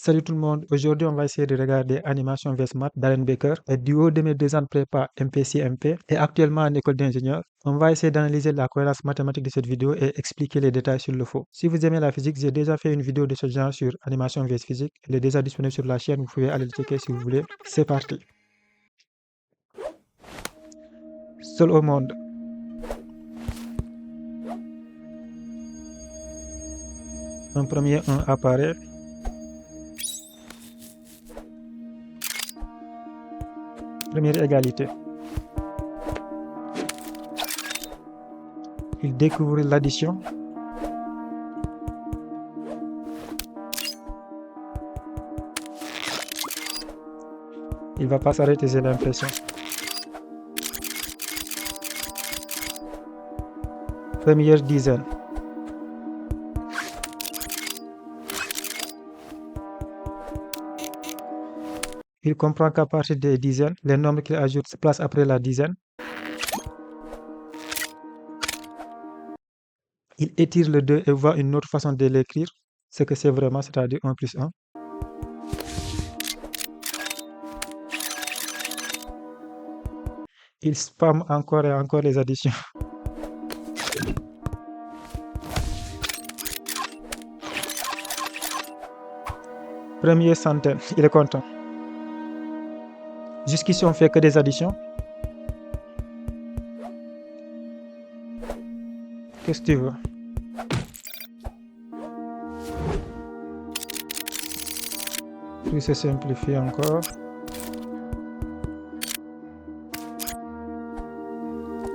Salut tout le monde, aujourd'hui on va essayer de regarder Animation vs Maths d'Alan Baker et du haut de mes 2 ans de prépa MPC-MP et actuellement en école d'ingénieur. On va essayer d'analyser la cohérence mathématique de cette vidéo et expliquer les détails sur le faux. Si vous aimez la physique, j'ai déjà fait une vidéo de ce genre sur Animation vs Physique. Elle est déjà disponible sur la chaîne, vous pouvez aller le checker si vous voulez. C'est parti. Seul au monde. Un premier 1 apparaît. Première égalité. Il découvre l'addition. Il va pas s'arrêter, j'ai l'impression. Première dizaine. Il comprend qu'à partir des dizaines, les nombres qu'il ajoute se placent après la dizaine. Il étire le 2 et voit une autre façon de l'écrire, ce que c'est vraiment, c'est-à-dire 1 plus 1. Il spamme encore et encore les additions. Première centaine, il est content. Jusqu'ici, on fait que des additions. Qu'est-ce que tu veux? Puis se simplifie encore.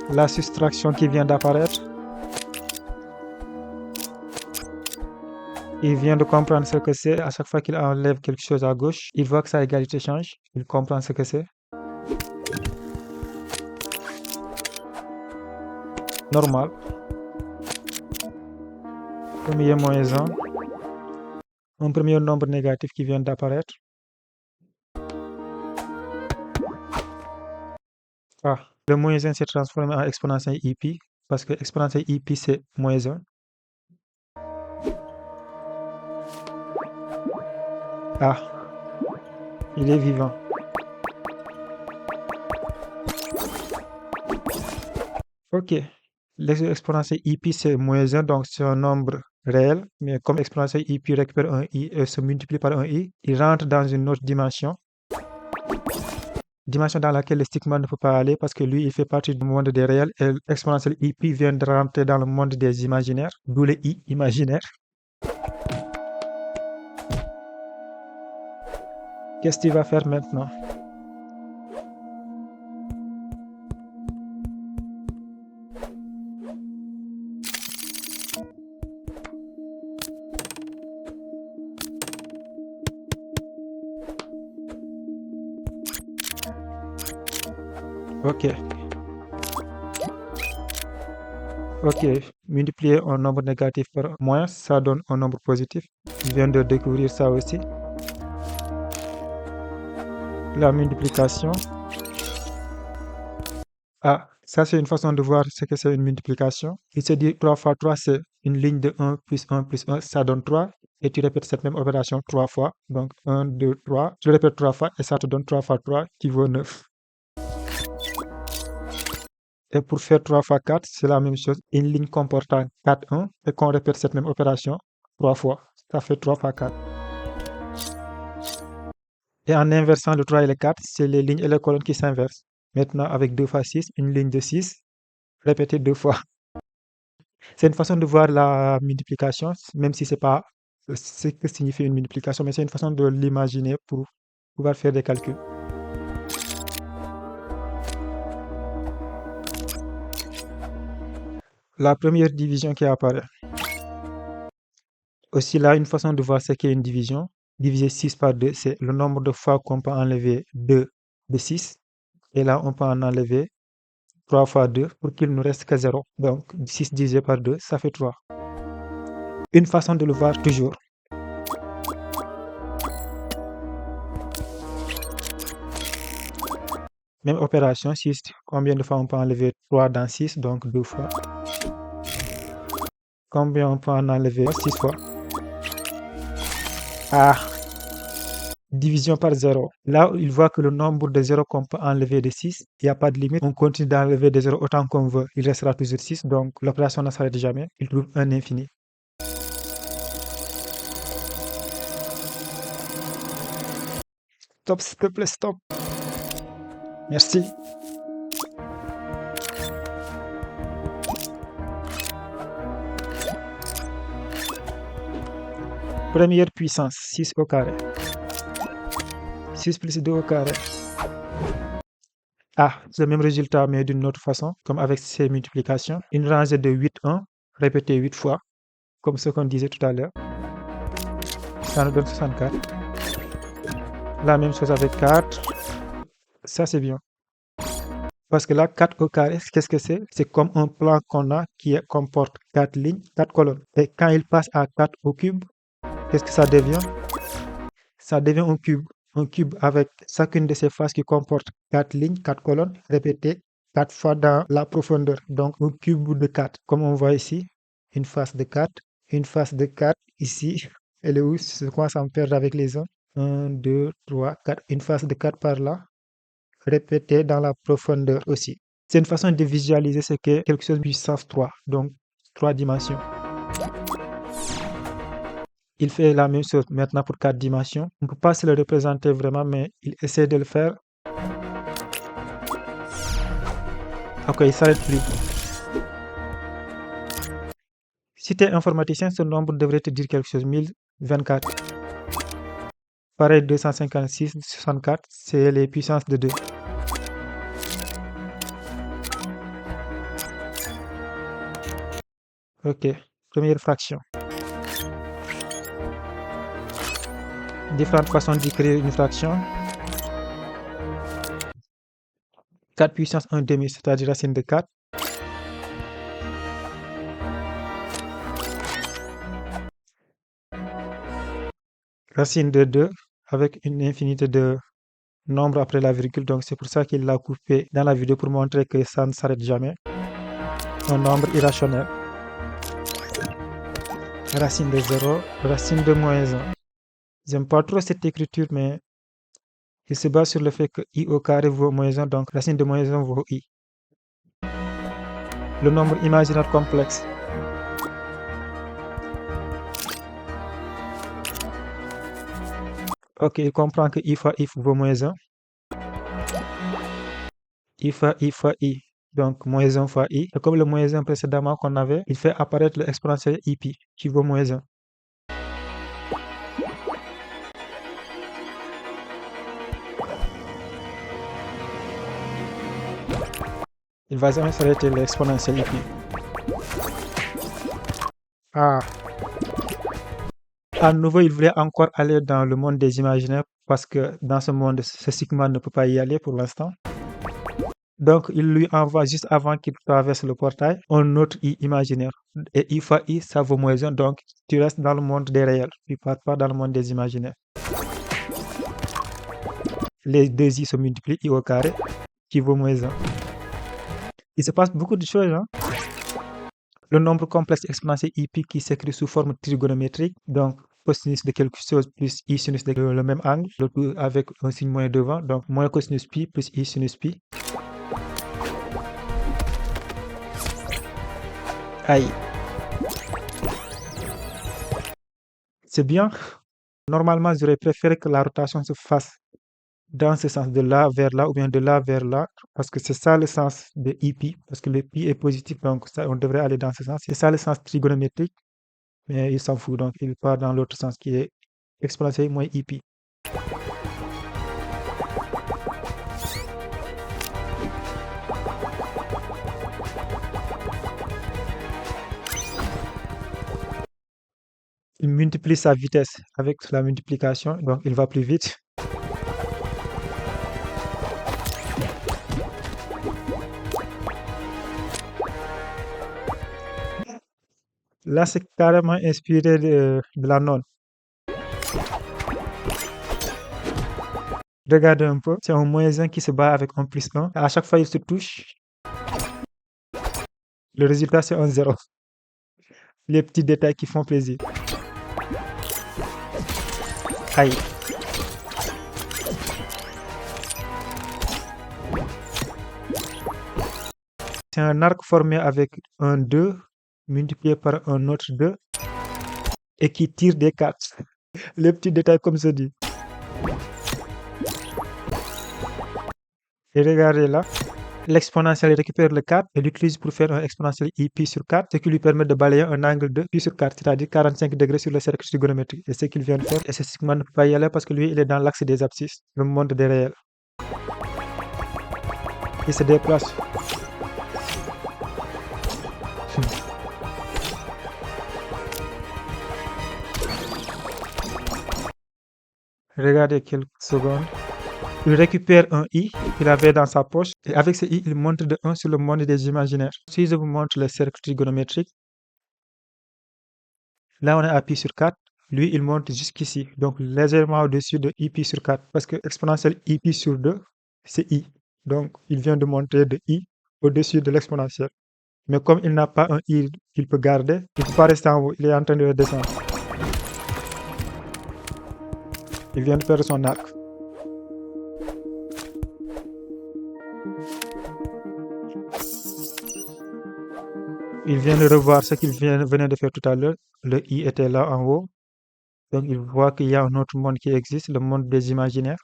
La soustraction qui vient d'apparaître. Il vient de comprendre ce que c'est. À chaque fois qu'il enlève quelque chose à gauche, il voit que sa égalité change. Il comprend ce que c'est. Normal. Premier moins 1. Un premier nombre négatif qui vient d'apparaître. Le moins 1 s'est transformé en exponentielle IP, parce que exponentielle IP c'est moins 1. Il est vivant. Ok, l'exponentielle IP c'est moins 1, donc c'est un nombre réel, mais comme l'exponentielle IP récupère un i et se multiplie par un i, il rentre dans une autre dimension. Dimension dans laquelle le stigma ne peut pas aller parce que lui, il fait partie du monde des réels et l'exponentielle IP vient de rentrer dans le monde des imaginaires, d'où le i imaginaire. Qu'est-ce que tu vas faire maintenant? Ok, multiplier un nombre négatif par moins, ça donne un nombre positif. Je viens de découvrir ça aussi. La multiplication. Ça c'est une façon de voir ce que c'est une multiplication. Il se dit 3 fois 3 c'est une ligne de 1 plus 1 plus 1, ça donne 3. Et tu répètes cette même opération 3 fois. Donc 1, 2, 3. Tu le répètes 3 fois et ça te donne 3 fois 3 qui vaut 9. Et pour faire 3 fois 4, c'est la même chose. Une ligne comportant 4, 1 et qu'on répète cette même opération 3 fois. Ça fait 3 fois 4. Et en inversant le 3 et le 4, c'est les lignes et les colonnes qui s'inversent. Maintenant, avec 2 fois 6, une ligne de 6, répétée 2 fois. C'est une façon de voir la multiplication, même si ce n'est pas ce que signifie une multiplication, mais c'est une façon de l'imaginer pour pouvoir faire des calculs. La première division qui apparaît. Aussi là, une façon de voir ce qu'est une division. Diviser 6 par 2, c'est le nombre de fois qu'on peut enlever 2 de 6. Et là, on peut en enlever 3 fois 2 pour qu'il ne reste que 0. Donc, 6 divisé par 2, ça fait 3. Une façon de le voir toujours. Même opération, 6, combien de fois on peut enlever 3 dans 6, donc 2 fois. Combien on peut en enlever 6 fois. division par 0. Là, il voit que le nombre de 0 qu'on peut enlever de 6, il n'y a pas de limite. On continue d'enlever des 0 autant qu'on veut. Il restera toujours 6, donc l'opération ne s'arrête jamais. Il trouve un infini. Stop, s'il te plaît, stop. Merci. Première puissance, 6 au carré. 6 plus 2 au carré. Ah, c'est le même résultat, mais d'une autre façon, comme avec ces multiplications. Une rangée de 8, 1, répétée 8 fois, comme ce qu'on disait tout à l'heure. Ça nous donne 64. La même chose avec 4. Ça, c'est bien. Parce que là, 4 au carré, qu'est-ce que c'est? C'est comme un plan qu'on a qui comporte 4 lignes, 4 colonnes. Et quand il passe à 4 au cube, qu'est-ce que ça devient? Ça devient un cube. Un cube avec chacune de ces faces qui comporte 4 lignes, 4 colonnes, répétées 4 fois dans la profondeur. Donc, un cube de 4. Comme on voit ici, une face de 4, une face de 4 ici. Elle est où? Je commence à me perdre avec les uns. 1, 2, 3, 4. Une face de 4 par là, répétée dans la profondeur aussi. C'est une façon de visualiser ce qu'est quelque chose de puissance 3, donc 3 dimensions. Il fait la même chose maintenant pour 4 dimensions. On ne peut pas se le représenter vraiment, mais il essaie de le faire. Ok, il ne s'arrête plus. Si tu es informaticien, ce nombre devrait te dire quelque chose. 1024. Pareil, 256, 64, c'est les puissances de 2. Ok, première fraction. Différentes façons d'écrire une fraction. 4 puissance 1 demi, c'est-à-dire racine de 4. Racine de 2 avec une infinité de nombres après la virgule. Donc c'est pour ça qu'il l'a coupé dans la vidéo pour montrer que ça ne s'arrête jamais. Un nombre irrationnel. Racine de 0, racine de moins 1. J'aime pas trop cette écriture, mais il se base sur le fait que i au carré vaut moins 1, donc racine de moins 1 vaut i. Le nombre imaginaire complexe. Ok, il comprend que i fois i vaut moins 1. I fois i fois i, donc moins 1 fois i. Et comme le moins 1 précédemment qu'on avait, il fait apparaître l'exponentielle ip qui vaut moins 1. Il va jamais s'arrêter l'exponentielle ip. Ah. À nouveau, il voulait encore aller dans le monde des imaginaires parce que dans ce monde, ce sigma ne peut pas y aller pour l'instant. Donc, il lui envoie juste avant qu'il traverse le portail un autre i imaginaire. Et i fois i, ça vaut moins 1, donc tu restes dans le monde des réels. Tu ne pars pas dans le monde des imaginaires. Les deux i se multiplient, i au carré, qui vaut moins 1. Il se passe beaucoup de choses, hein? Le nombre complexe exponentiel ip qui s'écrit sous forme trigonométrique, donc cosinus de quelque chose plus i sinus de le même angle, le tout avec un signe moins devant, donc moins cosinus pi plus i sinus pi. Aïe. C'est bien. Normalement, j'aurais préféré que la rotation se fasse dans ce sens, de là vers là ou bien de là vers là, parce que c'est ça le sens de ip, parce que le pi est positif, donc ça, on devrait aller dans ce sens. C'est ça le sens trigonométrique, mais il s'en fout, donc il part dans l'autre sens qui est exponentiel moins ip. Il multiplie sa vitesse avec la multiplication, donc il va plus vite. Là, c'est carrément inspiré de la nonne. Regardez un peu, c'est un moins 1 qui se bat avec un plus 1. À chaque fois, il se touche. Le résultat, c'est un 0. Les petits détails qui font plaisir. Aïe. C'est un arc formé avec un 2 multiplié par un autre 2 et qui tire des 4. Les petits détails comme je dis. Et regardez là, l'exponentiel récupère le 4 et l'utilise pour faire un exponentiel i pi sur 4, ce qui lui permet de balayer un angle de pi sur 4, c'est-à-dire 45 degrés sur le cercle trigonométrique. Et ce qu'il vient de faire, et c'est ne peut pas y aller parce que lui, il est dans l'axe des abscisses, le monde des réels. Il se déplace. Regardez quelques secondes. Il récupère un i qu'il avait dans sa poche et avec ce i, il monte de 1 sur le monde des imaginaires. Si je vous montre le cercle trigonométrique, là on est à pi sur 4, lui il monte jusqu'ici, donc légèrement au-dessus de i pi sur 4 parce que exponentielle i pi sur 2, c'est i. Donc il vient de monter de i au-dessus de l'exponentielle. Mais comme il n'a pas un i qu'il peut garder, il ne peut pas rester en haut, il est en train de redescendre. Il vient de perdre son arc. Il vient de revoir ce qu'il venait de faire tout à l'heure. Le i était là en haut. Donc il voit qu'il y a un autre monde qui existe, le monde des imaginaires.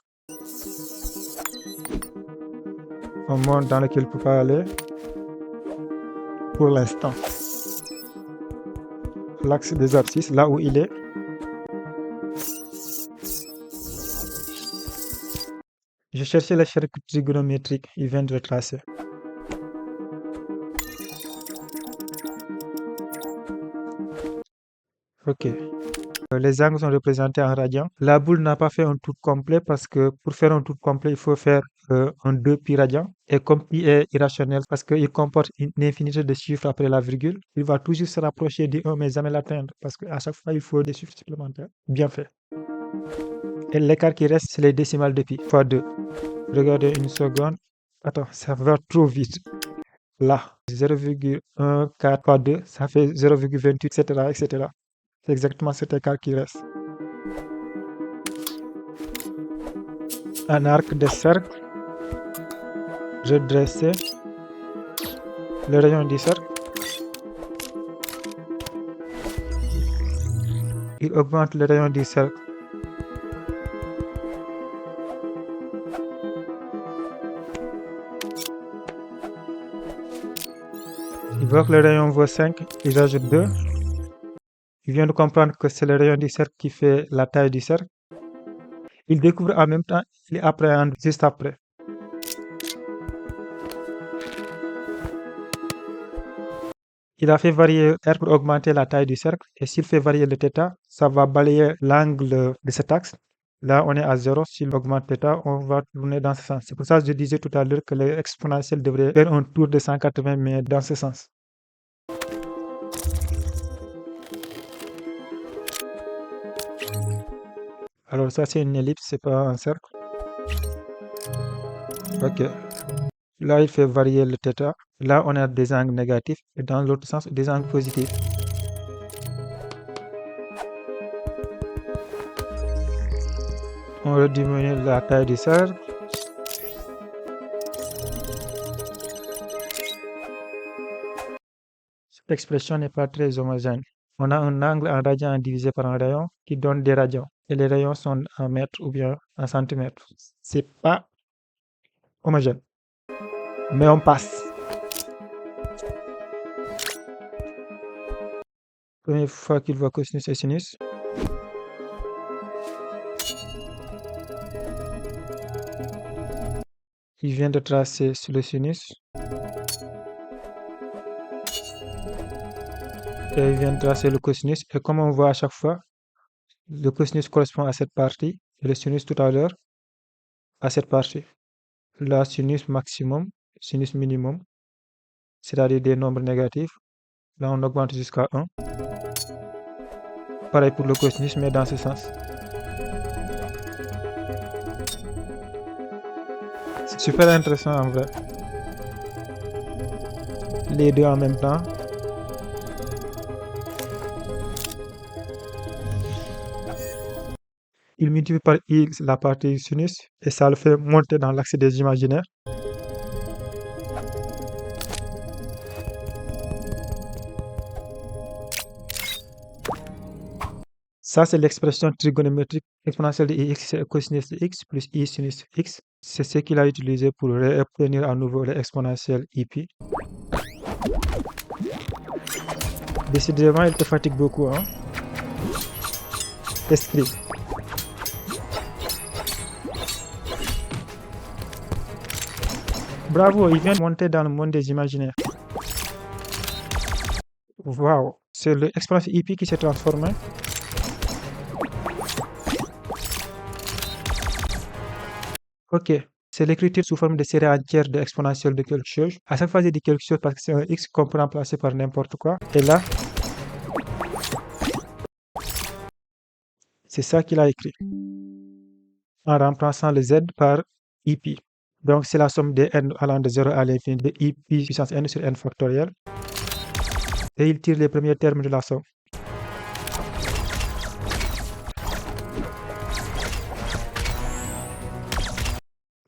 Un monde dans lequel il ne peut pas aller pour l'instant. L'axe des abscisses, là où il est. Je cherchais le cercle trigonométrique, il vient de le tracer. Ok. Les angles sont représentés en radians. La boule n'a pas fait un tour complet parce que pour faire un tour complet, il faut faire un 2 pi radian. Et comme pi est irrationnel parce qu'il comporte une infinité de chiffres après la virgule, il va toujours se rapprocher du 1 mais jamais l'atteindre parce qu'à chaque fois, il faut des chiffres supplémentaires. Bien fait. Et l'écart qui reste, c'est les décimales de pi, fois 2. Regardez une seconde. Attends, ça va trop vite. Là, 0,14 fois 2, ça fait 0,28, etc., etc. C'est exactement cet écart qui reste. Un arc de cercle redressé, le rayon du cercle. Il augmente le rayon du cercle. Il voit que le rayon vaut 5, il rajoute 2. Il vient de comprendre que c'est le rayon du cercle qui fait la taille du cercle. Il découvre en même temps, il appréhende juste après. Il a fait varier R pour augmenter la taille du cercle. Et s'il fait varier le θ, ça va balayer l'angle de cet axe. Là, on est à 0. S'il augmente θ, on va tourner dans ce sens. C'est pour ça que je disais tout à l'heure que l'exponentielle devrait faire un tour de 180, mais dans ce sens. Alors ça, c'est une ellipse, c'est pas un cercle. Ok. Là, il fait varier le θ. Là, on a des angles négatifs et dans l'autre sens, des angles positifs. On rediminue la taille du cercle. Cette expression n'est pas très homogène. On a un angle en radian divisé par un rayon qui donne des radians. Et les rayons sont en mètres ou bien en centimètres. C'est pas homogène. Mais on passe. Première fois qu'il voit cosinus et sinus. Il vient de tracer sur le sinus. Et il vient de tracer le cosinus. Et comme on voit à chaque fois, le cosinus correspond à cette partie et le sinus tout à l'heure à cette partie. Là, sinus maximum, sinus minimum, c'est-à-dire des nombres négatifs. Là, on augmente jusqu'à 1. Pareil pour le cosinus, mais dans ce sens. C'est super intéressant en vrai. Les deux en même temps. Il multiplie par x la partie du sinus et ça le fait monter dans l'axe des imaginaires. Ça, c'est l'expression trigonométrique exponentielle de ix, c'est cosinus de x plus i sinus x. C'est ce qu'il a utilisé pour obtenir à nouveau l'exponentielle ip. Décidément, il te fatigue beaucoup, hein? Esprit. Bravo, il vient de monter dans le monde des imaginaires. Waouh, c'est l'exponentielle ip qui s'est transformée. Ok, c'est l'écriture sous forme de série entière de exponentielle de quelque chose. À chaque fois, j'ai dit quelque chose parce que c'est un x qu'on peut remplacer par n'importe quoi. Et là, c'est ça qu'il a écrit en remplaçant le z par ip. Donc, c'est la somme des n allant de 0 à l'infini de ip puissance n sur n factoriel. Et il tire les premiers termes de la somme.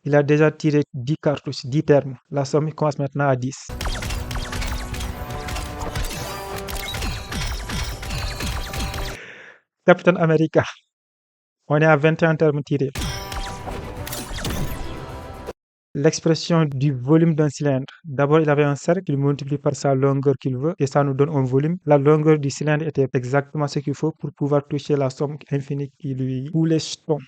Il a déjà tiré 10 cartouches, 10 termes. La somme commence maintenant à 10. Captain America, on est à 21 termes tirés. L'expression du volume d'un cylindre. D'abord, il avait un cercle qu'il multiplie par sa longueur qu'il veut et ça nous donne un volume. La longueur du cylindre était exactement ce qu'il faut pour pouvoir toucher la somme infinie qui lui coulait jetons.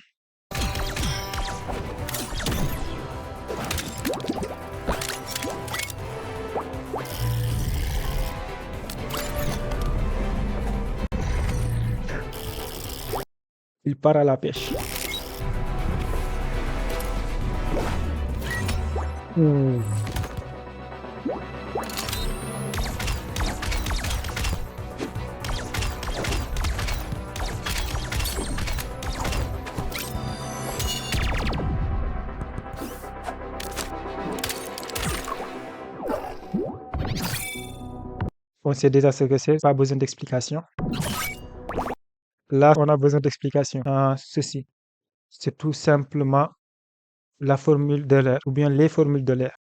Il part à la pêche. On sait déjà ce que c'est, pas besoin d'explication. Là, on a besoin d'explication. Ceci, c'est tout simplement la formule de l'air, ou bien les formules de l'air.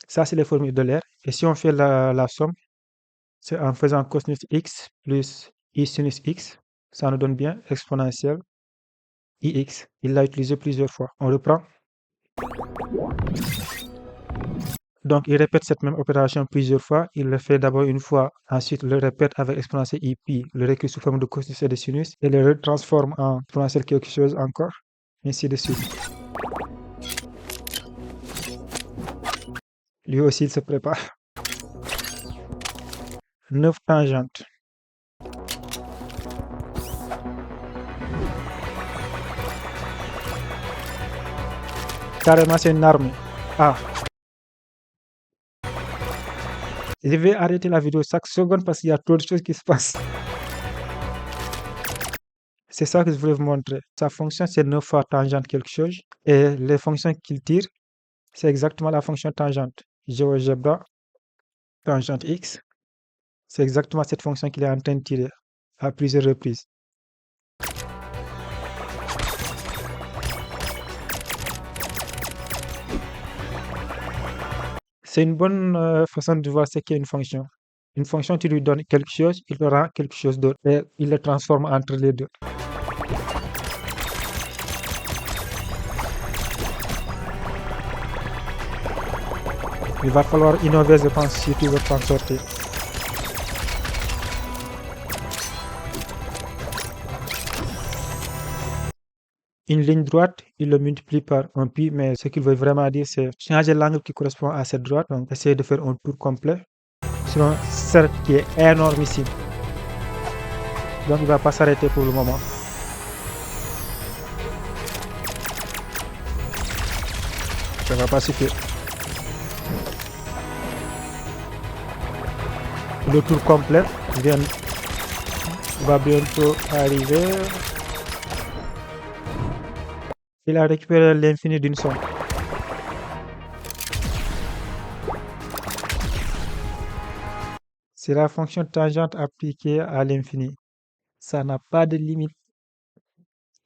Ça, c'est les formules de l'air. Et si on fait la somme, c'est en faisant cosinus x plus i sinus x, ça nous donne bien exponentielle ix. Il l'a utilisé plusieurs fois. On reprend. Donc, il répète cette même opération plusieurs fois. Il le fait d'abord une fois, ensuite le répète avec exponentielle ip, le réécrit sous forme de cosinus et de sinus, et le transforme en exponentielle quelque chose encore, ainsi de suite. Lui aussi, il se prépare. 9 tangentes. Carrément, c'est une arme. Ah. Je vais arrêter la vidéo chaque seconde parce qu'il y a trop de choses qui se passent. C'est ça que je voulais vous montrer. Sa fonction, c'est 9 fois tangente quelque chose. Et les fonctions qu'il tire, c'est exactement la fonction tangente. GeoGebra, tangente x. C'est exactement cette fonction qu'il est en train de tirer à plusieurs reprises. C'est une bonne façon de voir ce qu'est une fonction. Une fonction, tu lui donnes quelque chose, il te rend quelque chose d'autre et il le transforme entre les deux. Il va falloir innover, je pense, si tu veux t'en sortir. Une ligne droite, il le multiplie par un pi, mais ce qu'il veut vraiment dire, c'est changer l'angle qui correspond à cette droite. Donc, essayer de faire un tour complet sur un cercle qui est énormissime. Donc, il ne va pas s'arrêter pour le moment. Ça ne va pas suffire. Le tour complet va bientôt arriver. Il a récupéré l'infini d'une somme. C'est la fonction tangente appliquée à l'infini. Ça n'a pas de limite.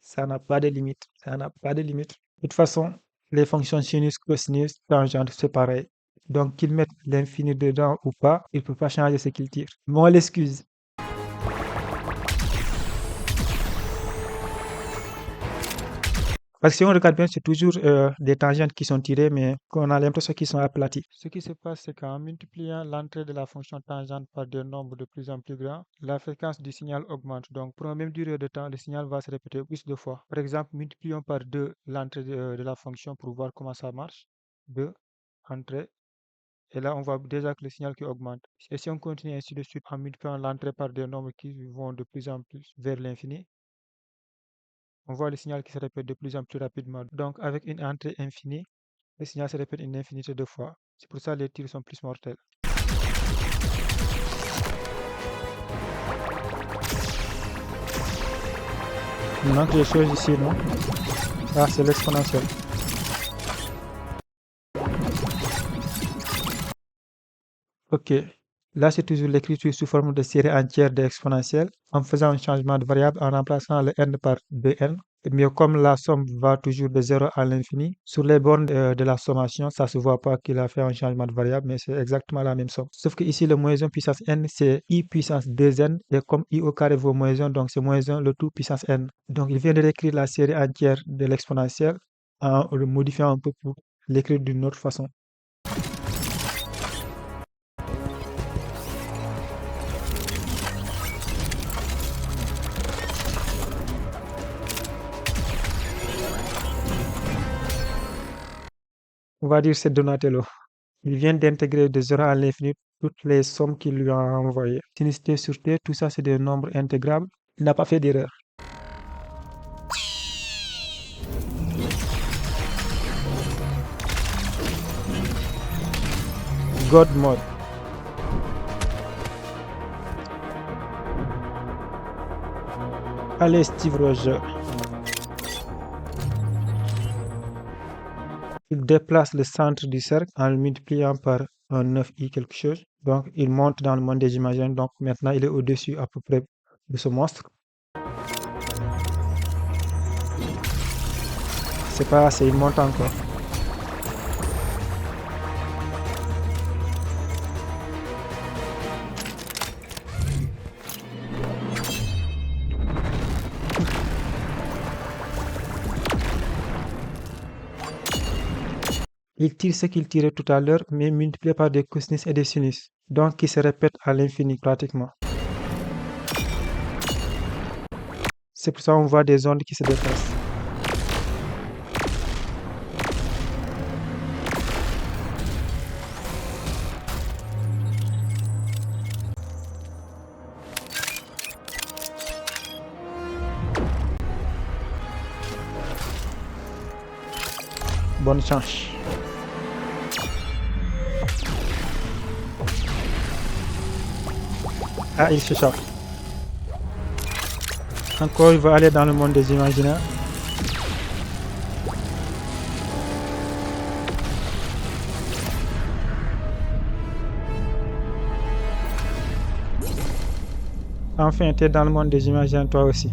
Ça n'a pas de limite. Ça n'a pas de limite. De toute façon, les fonctions sinus, cosinus, tangente, c'est pareil. Donc, qu'il mette l'infini dedans ou pas, il ne peut pas changer ce qu'il tire. Moi, l'excuse. Parce que si on regarde bien, c'est toujours des tangentes qui sont tirées, mais qu'on a l'impression qu'ils sont aplatis. Ce qui se passe, c'est qu'en multipliant l'entrée de la fonction tangente par des nombres de plus en plus grands, la fréquence du signal augmente. Donc, pour une même durée de temps, le signal va se répéter plus de fois. Par exemple, multiplions par 2 l'entrée de la fonction pour voir comment ça marche. 2, entrée. Et là, on voit déjà que le signal qui augmente. Et si on continue ainsi de suite en multipliant l'entrée par des nombres qui vont de plus en plus vers l'infini, on voit le signal qui se répète de plus en plus rapidement. Donc, avec une entrée infinie, le signal se répète une infinité de fois. C'est pour ça que les tirs sont plus mortels. Il manque des choses ici, non? Ah, c'est l'exponentielle. Ok. Là, c'est toujours l'écriture sous forme de série entière d'exponentielle en faisant un changement de variable en remplaçant le n par 2n. Mais comme la somme va toujours de 0 à l'infini, sur les bornes de la sommation, ça ne se voit pas qu'il a fait un changement de variable, mais c'est exactement la même somme. Sauf que ici, le moins 1 puissance n, c'est i puissance 2n, et comme i au carré vaut moins 1, donc c'est moins 1 le tout puissance n. Donc il vient de réécrire la série entière de l'exponentielle en le modifiant un peu pour l'écrire d'une autre façon. On va dire c'est Donatello. Il vient d'intégrer de 0 à l'infini toutes les sommes qu'il lui a envoyées. Sinicité sur T, tout ça c'est des nombres intégrables. Il n'a pas fait d'erreur. God mode. Allez Steve Roger. Il déplace le centre du cercle en le multipliant par un 9i quelque chose. Donc il monte dans le monde des imaginaires. Donc maintenant il est au-dessus à peu près de ce monstre. C'est pas assez, il monte encore. Il tire ce qu'il tirait tout à l'heure, mais multiplié par des cosinus et des sinus. Donc qui se répète à l'infini pratiquement. C'est pour ça qu'on voit des ondes qui se déplacent. Bonne chance. Ah, il s'échappe. Encore, il va aller dans le monde des imaginaires. Enfin, tu es dans le monde des imaginaires toi aussi.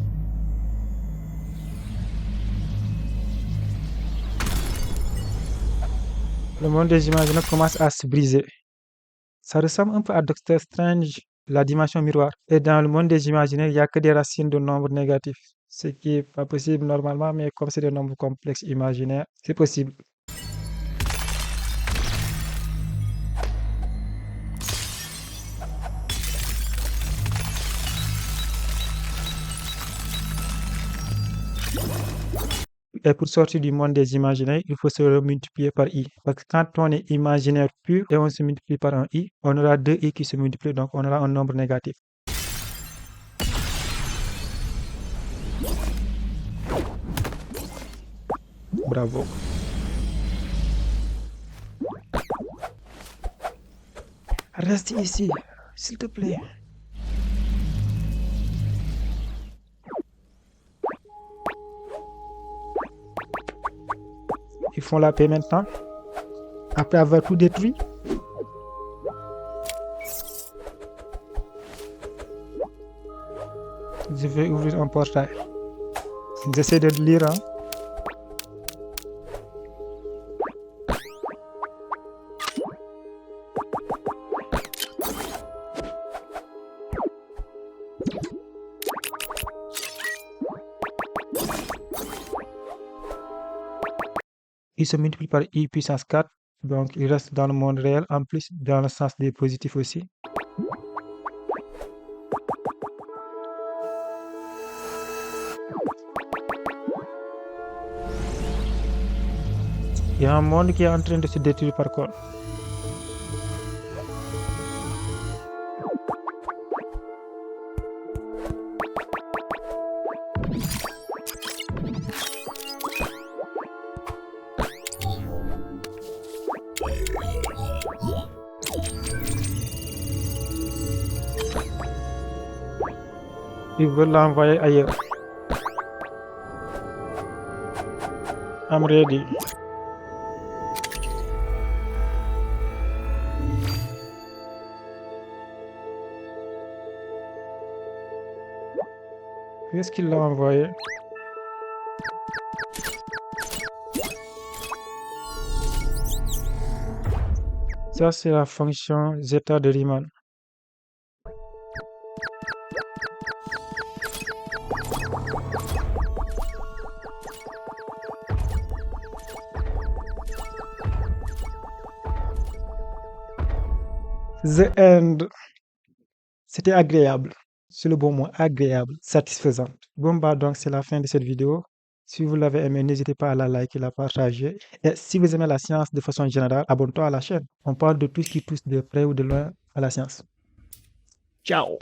Le monde des imaginaires commence à se briser. Ça ressemble un peu à Doctor Strange, la dimension miroir. Et dans le monde des imaginaires, il n'y a que des racines de nombres négatifs. Ce qui n'est pas possible normalement, mais comme c'est des nombres complexes imaginaires, c'est possible. Et pour sortir du monde des imaginaires, il faut se multiplier par i. Parce que quand on est imaginaire pur et on se multiplie par un i, on aura deux i qui se multiplient, donc on aura un nombre négatif. Bravo. Reste ici, s'il te plaît. Ils font la paix maintenant. Après avoir tout détruit. Je vais ouvrir un portail. J'essaie de le lire. Hein. il se multiplie par I puissance 4, donc il reste dans le monde réel, en plus dans le sens des positifs aussi. Il y a un monde qui est en train de se détruire par contre. Ils veulent l'envoyer ailleurs. I'm ready. Qu'est-ce qu'il l'a envoyé? Ça, c'est la fonction zeta de Riemann. The end. C'était agréable. C'est le bon mot, agréable, satisfaisant. Bon, bah, donc, c'est la fin de cette vidéo. Si vous l'avez aimé, n'hésitez pas à la liker, la partager. Et si vous aimez la science de façon générale, abonne-toi à la chaîne. On parle de tout ce qui touche de près ou de loin à la science. Ciao!